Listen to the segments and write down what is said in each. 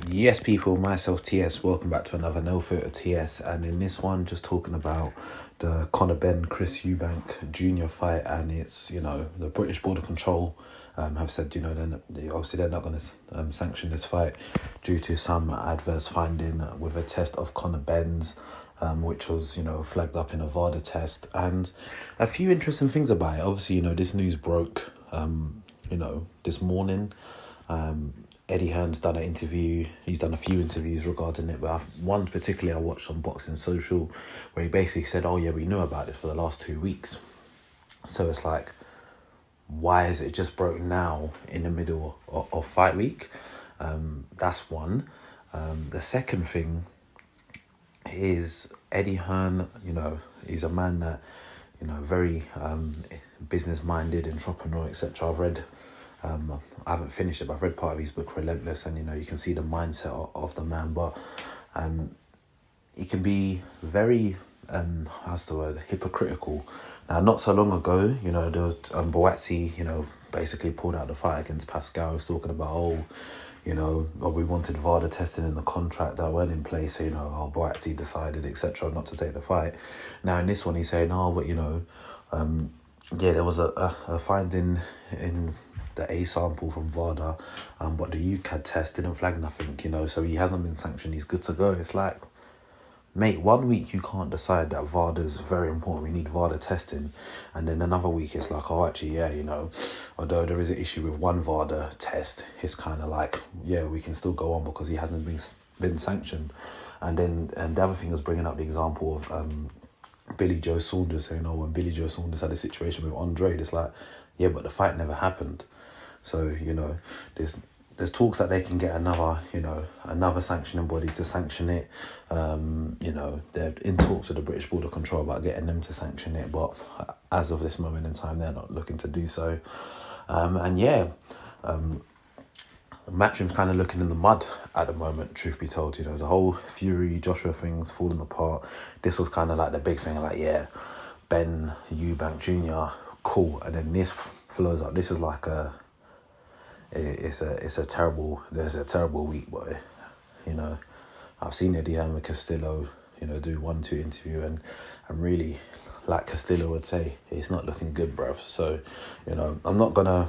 Yes, people, myself, TS, welcome back to another NoFilterTS, and in this one, just talking about the Benn Eubank Jr fight, and it's, the British Border Control have said, obviously they're not going to sanction this fight due to some adverse finding with a test of Benn's, which was, flagged up in a VADA test, and a few interesting things about it. Obviously, this news broke, this morning. Eddie Hearn's done an interview. He's done a few interviews regarding it, but one particularly I watched on Boxing Social, where he basically said, "Oh yeah, we knew about this for the last 2 weeks." So it's like, why is it just broke now in the middle of fight week? That's one. The second thing is Eddie Hearn. He's a man that, very business minded, entrepreneur, etc. I've read. I haven't finished it, but I've read part of his book, Relentless, and you can see the mindset of the man. But he can be very, hypocritical. Now, not so long ago, there was Boatsi, basically pulled out the fight against Pascal. He was talking about, we wanted VADA testing in the contract that weren't in place. So, Boatsi decided, etc., not to take the fight. Now, in this one, he's saying, there was a finding in the A sample from VADA, but the UCAD test didn't flag nothing, so he hasn't been sanctioned, he's good to go. It's like, mate, 1 week you can't decide that VADA is very important, we need VADA testing, and then another week it's like, although there is an issue with one VADA test, it's kind of like, we can still go on because he hasn't been sanctioned. And the other thing was bringing up the example of Joe Saunders, saying, when Joe Saunders had a situation with Andre, it's like, but the fight never happened. So, there's talks that they can get another sanctioning body to sanction it. They're in talks with the British Border Control about getting them to sanction it, but as of this moment in time, they're not looking to do so. Matchroom's kind of looking in the mud at the moment, truth be told. The whole Fury Joshua thing's falling apart. This was kind of like the big thing, Benn Eubank Jr, cool, and then this flows up. This is like there's a terrible week, boy. I've seen Eddie Hearn with Castillo, do 1-2 interview, and really, like Castillo would say, it's not looking good, bruv. So, I'm not gonna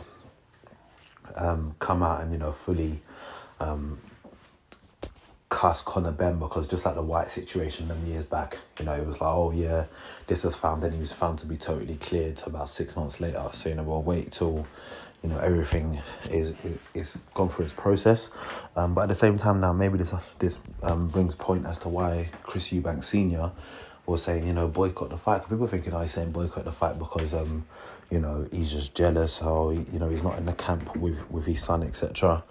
come out and fully cuss Benn, because just like the White situation them years back, it was like, this was found, and he was found to be totally cleared about 6 months later. So we'll wait till everything is gone through its process, but at the same time now, maybe this brings point as to why Eubank Sr was saying, boycott the fight. People thinking he's saying boycott the fight because he's just jealous, or he's not in the camp with his son, etc.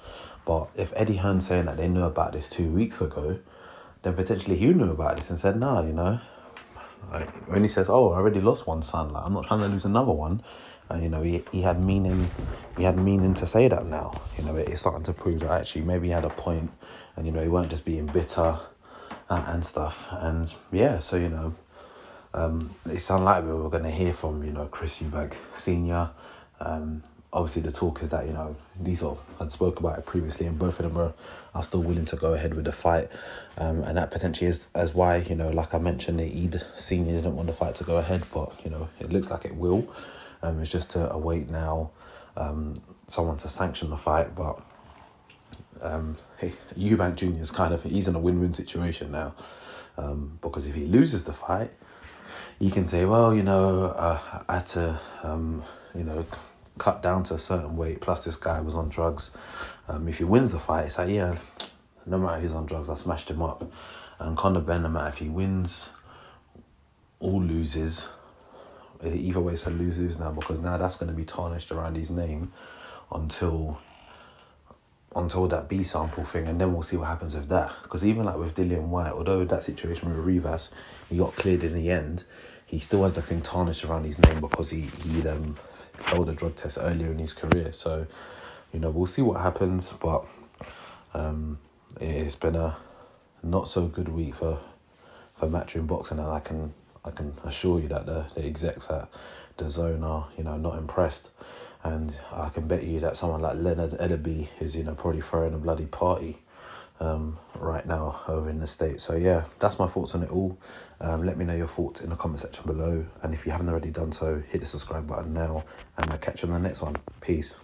But if Eddie Hearn's saying that they knew about this 2 weeks ago, then potentially he knew about this and said, when he says, I already lost one son, I'm not trying to lose another one. He had meaning to say that now. It's starting to prove that actually maybe he had a point, and, he weren't just being bitter and stuff. And so, it's unlikely we're going to hear from, Eubank Sr. Obviously, the talk is that, these I'd spoke about it previously, and both of them are still willing to go ahead with the fight. And that potentially is as why, like I mentioned, the Senior didn't want the fight to go ahead, but, it looks like it will. It's just to await now someone to sanction the fight. But Eubank Jr. is he's in a win-win situation now, because if he loses the fight, he can say, I had to, cut down to a certain weight, plus this guy was on drugs. If he wins the fight, it's like, no matter if he's on drugs, I smashed him up. And Benn, no matter if he wins or loses, either way it's a lose-lose now, because now that's going to be tarnished around his name until that B sample thing, and then we'll see what happens with that. Because even like with Dillian White, although that situation with Rivas, he got cleared in the end, he still has the thing tarnished around his name because he failed a drug test earlier in his career. So, we'll see what happens, but it's been a not so good week for Matchroom Boxing, and I can assure you that the execs at the zone are, not impressed. And I can bet you that someone like Leonard Ellaby is, probably throwing a bloody party right now over in the States. So yeah, that's my thoughts on it all. Let me know your thoughts in the comment section below, and if you haven't already done so, hit the subscribe button now, and I'll catch you on the next one. Peace.